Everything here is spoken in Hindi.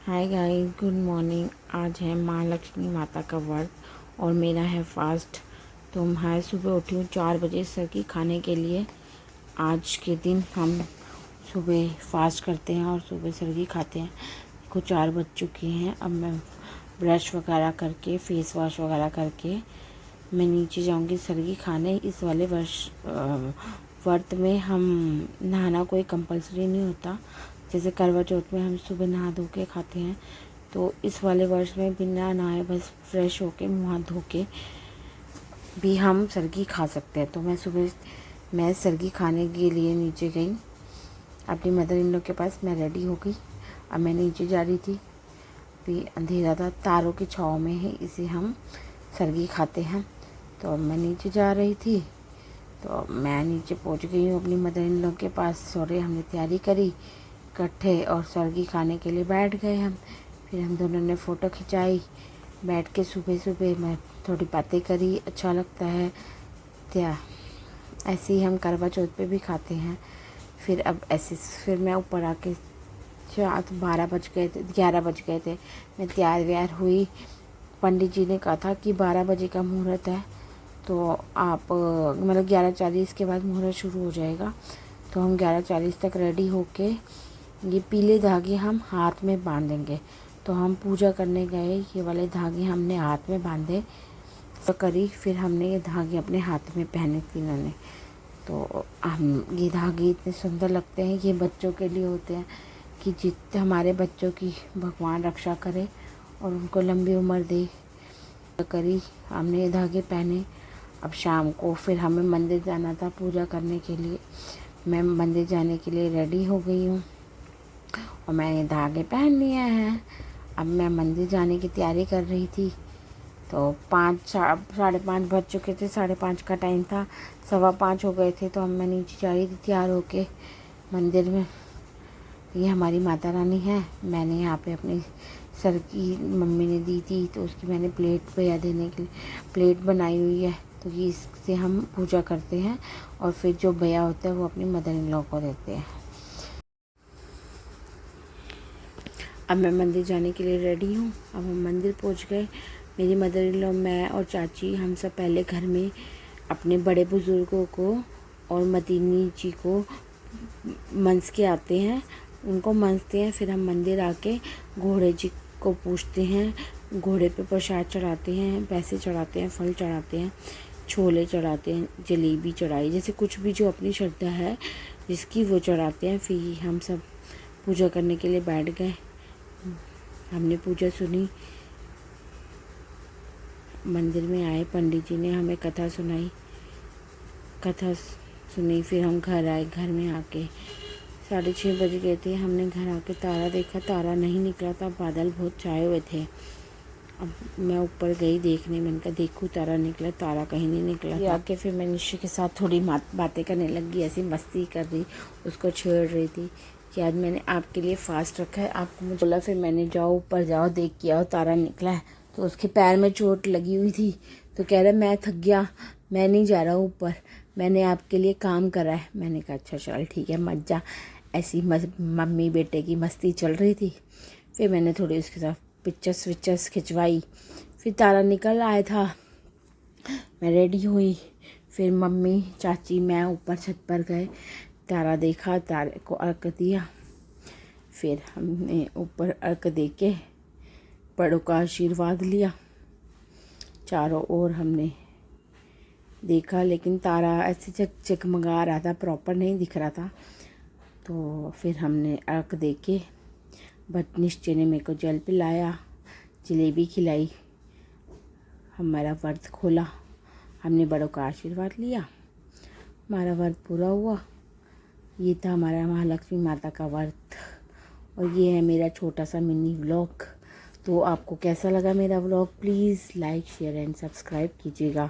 Hi guys, good morning. आज है माँ लक्ष्मी माता का व्रत और मेरा है फास्ट। तो मैं सुबह उठी हूँ 4 बजे सर की खाने के लिए। आज के दिन हम सुबह फास्ट करते हैं और सुबह सरगी खाते हैं। देखो 4 बज चुकी हैं। अब मैं ब्रश वगैरह करके फेस वॉश वगैरह करके मैं नीचे जाऊँगी सरगी खाने। इस वाले व्रत में हम नहाना कोई कंपलसरी नहीं होता। जैसे करवा चौथ में हम सुबह नहा धो के खाते हैं, तो इस वाले वर्ष में बिना नहाए बस फ्रेश होके मुँह हाथ धो के भी हम सरगी खा सकते हैं। तो मैं सरगी खाने के लिए नीचे गई अपनी मदर इन लॉ के पास। मैं रेडी हो गई। अब मैं नीचे जा रही थी, भी अंधेरा था, तारों की छाँव में ही इसे हम सरगी खाते हैं। तो अब मैं नीचे जा रही थी, तो मैं नीचे पहुंच गई हूँ अपनी मदर इन लॉ के पास। सॉरी, हमने तैयारी करी इकट्ठे और सरगी खाने के लिए बैठ गए हम। फिर हम दोनों ने फ़ोटो खिंचाई बैठ के। सुबह सुबह मैं थोड़ी बातें करी, अच्छा लगता है। क्या ऐसे ही हम करवा चौथ पे भी खाते हैं। फिर मैं ऊपर आके 12 बज गए थे, 11 बज गए थे। मैं तैयार व्यार हुई। पंडित जी ने कहा था कि 12 बजे का मुहूर्त है, तो आप मतलब 11:40 के बाद मुहूर्त शुरू हो जाएगा। तो हम 11:40 तक रेडी होके ये पीले धागे हम हाथ में बांधेंगे। तो हम पूजा करने गए, ये वाले धागे हमने हाथ में बांधे तो करी। फिर हमने ये धागे अपने हाथ में पहने तीनों ने। तो हम ये धागे इतने सुंदर लगते हैं। ये बच्चों के लिए होते हैं कि जितने हमारे बच्चों की भगवान रक्षा करे और उनको लंबी उम्र दे। करी हमने ये धागे पहने। अब शाम को फिर हमें मंदिर जाना था पूजा करने के लिए। मैं मंदिर जाने के लिए रेडी हो गई हूँ और मैंने धागे पहन लिए हैं। अब मैं मंदिर जाने की तैयारी कर रही थी। तो 5 साढ़े 5 बज चुके थे, 5:30 का टाइम था, 5:15 हो गए थे। तो अब मैं नीचे जा रही थी तैयार होके मंदिर में। ये हमारी माता रानी है। मैंने यहाँ पे अपनी सर की मम्मी ने दी थी, तो उसकी मैंने प्लेट भैया देने के लिए प्लेट बनाई हुई है। तो ये इससे हम पूजा करते हैं और फिर जो भैया होता है वो अपनी मदर इन लॉ को देते हैं। अब मैं मंदिर जाने के लिए रेडी हूँ। अब हम मंदिर पहुँच गए। मेरी मदर इन लॉ, मैं और चाची, हम सब पहले घर में अपने बड़े बुज़ुर्गों को और मदीनी जी को मंस के आते हैं, उनको मंसते हैं। फिर हम मंदिर आके घोड़े जी को पूजते हैं, घोड़े पे प्रसाद चढ़ाते हैं, पैसे चढ़ाते हैं, फल चढ़ाते हैं, छोले चढ़ाते हैं, जलेबी चढ़ाई, जैसे कुछ भी जो अपनी श्रद्धा है जिसकी वो चढ़ाते हैं। फिर हम सब पूजा करने के लिए बैठ गए। हमने पूजा सुनी, मंदिर में आए, पंडित जी ने हमें कथा सुनाई, कथा सुनी। फिर हम घर आए। घर में आके 6:30 बज गए थे। हमने घर आके तारा देखा, तारा नहीं निकला था, बादल बहुत छाए हुए थे। अब मैं ऊपर गई देखने, मैंने कहा देखूँ तारा निकला, तारा कहीं नहीं निकला था। आके फिर मैं निश्चय के साथ थोड़ी बातें करने लगी, ऐसी मस्ती कर रही, उसको छेड़ रही थी कि आज मैंने आपके लिए फास्ट रखा है, आपको मुझे बोला। फिर मैंने जाओ ऊपर जाओ, देख के आओ तारा निकला है। तो उसके पैर में चोट लगी हुई थी, तो कह रहा मैं थक गया, मैं नहीं जा रहा ऊपर, मैंने आपके लिए काम करा है। मैंने कहा अच्छा चल ठीक है, मत जा। ऐसी मम्मी बेटे की मस्ती चल रही थी। फिर मैंने थोड़ी उसके साथ पिक्चर्स खिंचवाई। फिर तारा निकल आया था, मैं रेडी हुई। फिर मम्मी, चाची, मैं ऊपर छत पर गए, तारा देखा, तारे को अर्घ दिया। फिर हमने ऊपर अर्घ दे के बड़ों का आशीर्वाद लिया। चारों ओर हमने देखा, लेकिन तारा ऐसे जगमगा रहा था, प्रॉपर नहीं दिख रहा था। तो फिर हमने अर्घ दे के निश्चय ने मेरे को जल पिलाया, जलेबी खिलाई, हमारा व्रत खोला। हमने बड़ों का आशीर्वाद लिया, हमारा व्रत पूरा हुआ। ये था हमारा महालक्ष्मी माता का व्रत और ये है मेरा छोटा सा मिनी व्लॉग। तो आपको कैसा लगा मेरा vlog? Please like, share and subscribe कीजिएगा।